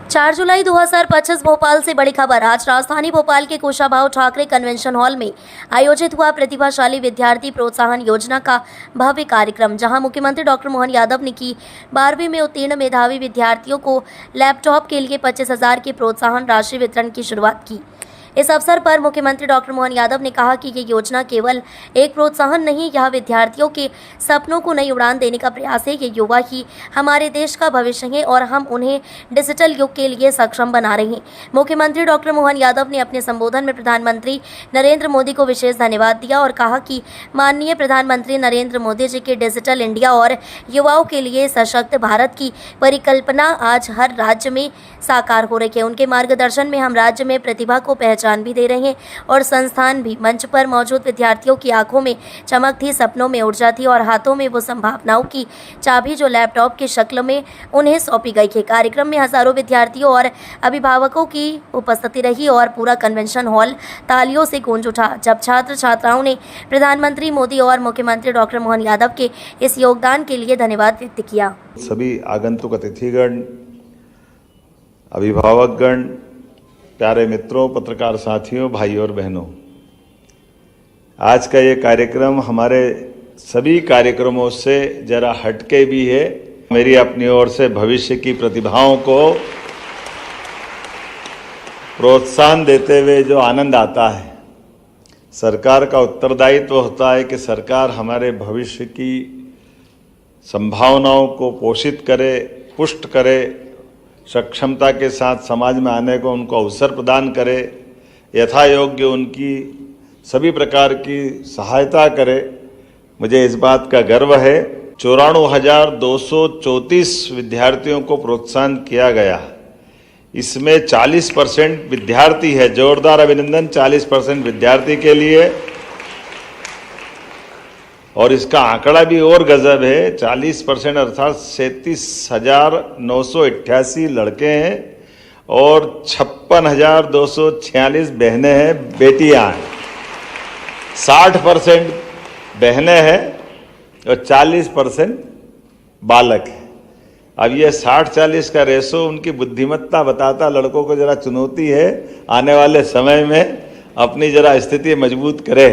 4 जुलाई 2025 भोपाल से बड़ी खबर। आज राजधानी भोपाल के कुशाभाऊ ठाकरे कन्वेंशन हॉल में आयोजित हुआ प्रतिभाशाली विद्यार्थी प्रोत्साहन योजना का भव्य कार्यक्रम, जहां मुख्यमंत्री डॉक्टर मोहन यादव ने की 12वीं में उत्तीर्ण मेधावी विद्यार्थियों को लैपटॉप के लिए 25,000 की प्रोत्साहन राशि वितरण की शुरुआत की। इस अवसर पर मुख्यमंत्री डॉक्टर मोहन यादव ने कहा कि ये योजना केवल एक प्रोत्साहन नहीं, यह विद्यार्थियों के सपनों को नई उड़ान देने का प्रयास है। ये युवा ही हमारे देश का भविष्य है और हम उन्हें डिजिटल युग के लिए सक्षम बना रहे हैं। मुख्यमंत्री डॉक्टर मोहन यादव ने अपने संबोधन में प्रधानमंत्री नरेंद्र मोदी को विशेष धन्यवाद दिया और कहा कि माननीय प्रधानमंत्री नरेंद्र मोदी जी के डिजिटल इंडिया और युवाओं के लिए सशक्त भारत की परिकल्पना आज हर राज्य में साकार हो रही है। उनके मार्गदर्शन में हम राज्य में प्रतिभा को पहचान भी दे रहे हैं और संस्थान भी। मंच पर मौजूद विद्यार्थियों की आंखों में चमक थी, सपनों में ऊर्जा थी और हाथों में वो संभावनाओं की चाबी जो लैपटॉप की शक्ल में उन्हें सौंपी गई है। कार्यक्रम में हजारों विद्यार्थियों और अभिभावकों की उपस्थिति रही और पूरा कन्वेंशन हॉल तालियों से गूंज उठा जब छात्र छात्राओं ने प्रधानमंत्री मोदी और मुख्यमंत्री डॉक्टर मोहन यादव के इस योगदान के लिए धन्यवाद व्यक्त किया। सभी आगंतुक अतिथिगण, अभिभावकगण, प्यारे मित्रों, पत्रकार साथियों, भाइयों और बहनों, आज का ये कार्यक्रम हमारे सभी कार्यक्रमों से जरा हटके भी है। मेरी अपनी ओर से भविष्य की प्रतिभाओं को प्रोत्साहन देते हुए जो आनंद आता है, सरकार का उत्तरदायित्व होता है कि सरकार हमारे भविष्य की संभावनाओं को पोषित करे, पुष्ट करे, सक्षमता के साथ समाज में आने को उनको अवसर प्रदान करे, यथा योग्य उनकी सभी प्रकार की सहायता करे। मुझे इस बात का गर्व है। 94,234 विद्यार्थियों को प्रोत्साहन किया गया। इसमें 40% विद्यार्थी है। जोरदार अभिनंदन 40% विद्यार्थी के लिए। और इसका आंकड़ा भी और गजब है, 40% अर्थात 37,988 लड़के हैं और 56,246 बहनें हैं, बेटियां हैं। 60% बहनें हैं और 40% बालक हैं। अब ये 60-40 का रेशो उनकी बुद्धिमत्ता बताता। लड़कों को जरा चुनौती है आने वाले समय में अपनी जरा स्थिति मजबूत करे।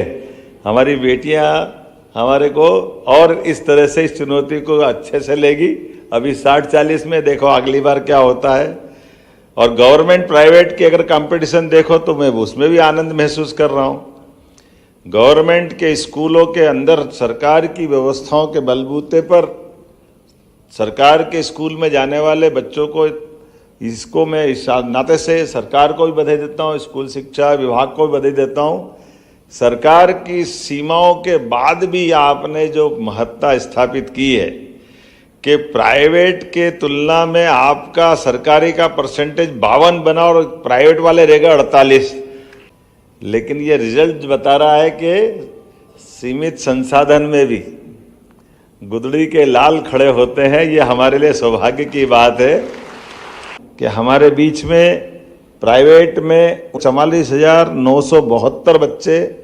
हमारी बेटियां हमारे को और इस तरह से इस चुनौती को अच्छे से लेगी। अभी 60-40 में, देखो अगली बार क्या होता है। और गवर्नमेंट प्राइवेट की अगर कंपटीशन देखो तो मैं उसमें भी आनंद महसूस कर रहा हूँ। गवर्नमेंट के स्कूलों के अंदर सरकार की व्यवस्थाओं के बलबूते पर सरकार के स्कूल में जाने वाले बच्चों को, इसको मैं इस नाते से सरकार को भी बधाई देता हूँ, स्कूल शिक्षा विभाग को भी बधाई देता हूँ। सरकार की सीमाओं के बाद भी आपने जो महत्ता स्थापित की है कि प्राइवेट के तुलना में आपका सरकारी का परसेंटेज 52 बना और प्राइवेट वाले रहेगा 48। लेकिन ये रिजल्ट बता रहा है कि सीमित संसाधन में भी गुदड़ी के लाल खड़े होते हैं। ये हमारे लिए सौभाग्य की बात है कि हमारे बीच में प्राइवेट में 44,972 बच्चे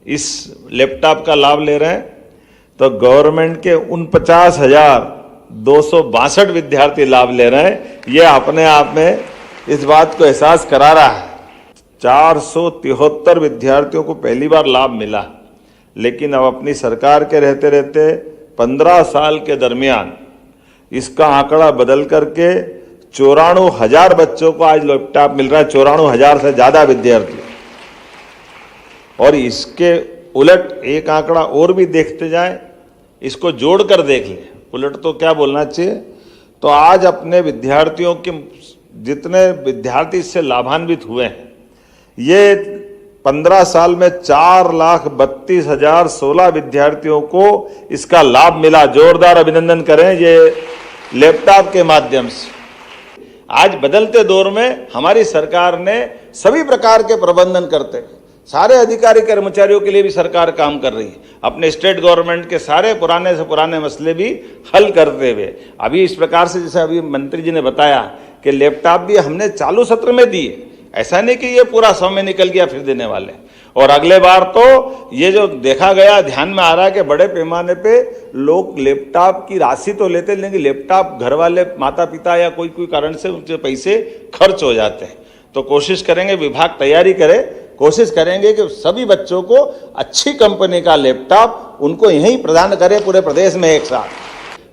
इस लैपटॉप का लाभ ले रहे हैं, तो गवर्नमेंट के 49,262 विद्यार्थी लाभ ले रहे हैं। ये अपने आप में इस बात को एहसास करा रहा है। 473 विद्यार्थियों को पहली बार लाभ मिला, लेकिन अब अपनी सरकार के रहते रहते 15 साल के दरमियान इसका आंकड़ा बदल करके 94,000 बच्चों को आज लैपटॉप मिल रहा है। 94,000 से ज्यादा विद्यार्थी। और इसके उलट एक आंकड़ा और भी देखते जाए, इसको जोड़कर देख लें, उलट तो क्या बोलना चाहिए, तो आज अपने विद्यार्थियों के जितने विद्यार्थी इससे लाभान्वित हुए हैं, ये 15 साल में 4,32,016 विद्यार्थियों को इसका लाभ मिला। जोरदार अभिनंदन करें ये लैपटॉप के माध्यम से। आज बदलते दौर में हमारी सरकार ने सभी प्रकार के प्रबंधन करते हुए सारे अधिकारी कर्मचारियों के लिए भी सरकार काम कर रही है। अपने स्टेट गवर्नमेंट के सारे पुराने से पुराने मसले भी हल करते हुए अभी इस प्रकार से, जैसे अभी मंत्री जी ने बताया कि लैपटॉप भी हमने चालू सत्र में दिए। ऐसा नहीं कि ये पूरा समय निकल गया फिर देने वाले। और अगले बार तो ये जो देखा गया, ध्यान में आ रहा है कि बड़े पैमाने पे लोग लैपटॉप की राशि तो लेते, लेकिन लैपटॉप घर वाले माता पिता या कोई कारण से उनके पैसे खर्च हो जाते हैं। तो कोशिश करेंगे, विभाग तैयारी करे, कोशिश करेंगे कि सभी बच्चों को अच्छी कंपनी का लैपटॉप उनको यहीं प्रदान करें पूरे प्रदेश में एक साथ।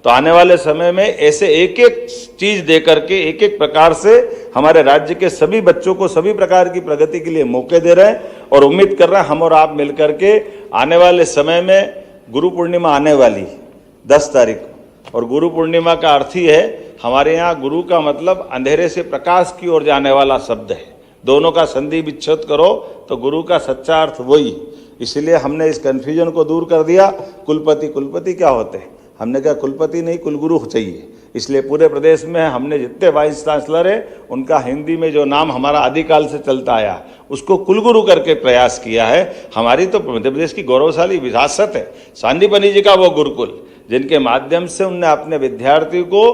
तो आने वाले समय में ऐसे एक एक चीज दे करके, एक एक प्रकार से हमारे राज्य के सभी बच्चों को सभी प्रकार की प्रगति के लिए मौके दे रहे हैं और उम्मीद कर रहे हैं हम और आप मिलकर के आने वाले समय में गुरु पूर्णिमा आने वाली 10 तारीख को, और गुरु पूर्णिमा का अर्थ ही है, हमारे यहाँ गुरु का मतलब अंधेरे से प्रकाश की ओर जाने वाला शब्द है। दोनों का संधि विच्छेद करो तो गुरु का सच्चा अर्थ वही। इसलिए हमने इस कंफ्यूजन को दूर कर दिया। कुलपति क्या होते हैं, हमने कहा कुलपति नहीं कुलगुरु चाहिए। इसलिए पूरे प्रदेश में हमने जितने वाइस चांसलर है उनका हिंदी में जो नाम हमारा आदिकाल से चलता आया उसको कुलगुरु करके प्रयास किया है। हमारी तो मध्य प्रदेश की गौरवशाली विरासत है सांदीपनि जी का वो गुरुकुल, जिनके माध्यम से उनने अपने विद्यार्थी को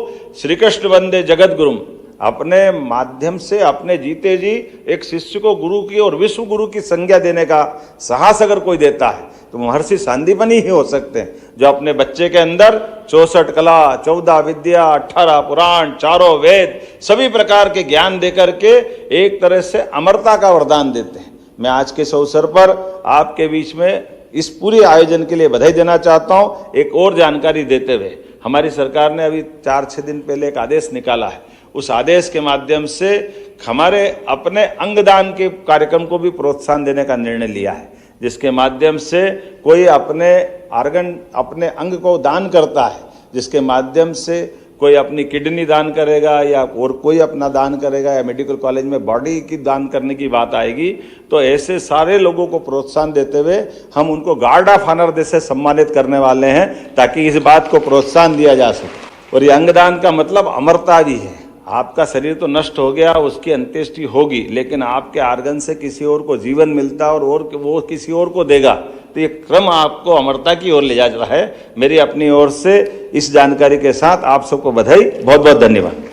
श्री कृष्ण वंदे जगत गुरुम, अपने माध्यम से अपने जीते जी एक शिष्य को गुरु की और विश्व गुरु की संज्ञा देने का साहस अगर कोई देता है तो महर्षि सांदीपनि ही हो सकते हैं, जो अपने बच्चे के अंदर 64 कला, 14 विद्या, 18 पुराण, 4 वेद, सभी प्रकार के ज्ञान देकर के एक तरह से अमरता का वरदान देते हैं। मैं आज के इस अवसर पर आपके बीच में इस पूरे आयोजन के लिए बधाई देना चाहता हूं। एक और जानकारी देते हुए, हमारी सरकार ने अभी 4-6 दिन पहले एक आदेश निकाला है। उस आदेश के माध्यम से हमारे अपने अंगदान के कार्यक्रम को भी प्रोत्साहन देने का निर्णय लिया है, जिसके माध्यम से कोई अपने अंग को दान करता है, जिसके माध्यम से कोई अपनी किडनी दान करेगा या और कोई अपना दान करेगा या मेडिकल कॉलेज में बॉडी की दान करने की बात आएगी, तो ऐसे सारे लोगों को प्रोत्साहन देते हुए हम उनको गार्ड ऑफ ऑनर से सम्मानित करने वाले हैं, ताकि इस बात को प्रोत्साहन दिया जा सके। और ये अंगदान का मतलब अमरता भी है। आपका शरीर तो नष्ट हो गया, उसकी अंत्येष्टि होगी, लेकिन आपके आर्गन से किसी और को जीवन मिलता और वो किसी और को देगा, तो ये क्रम आपको अमरता की ओर ले जा रहा है। मेरी अपनी ओर से इस जानकारी के साथ आप सबको बधाई, बहुत बहुत धन्यवाद।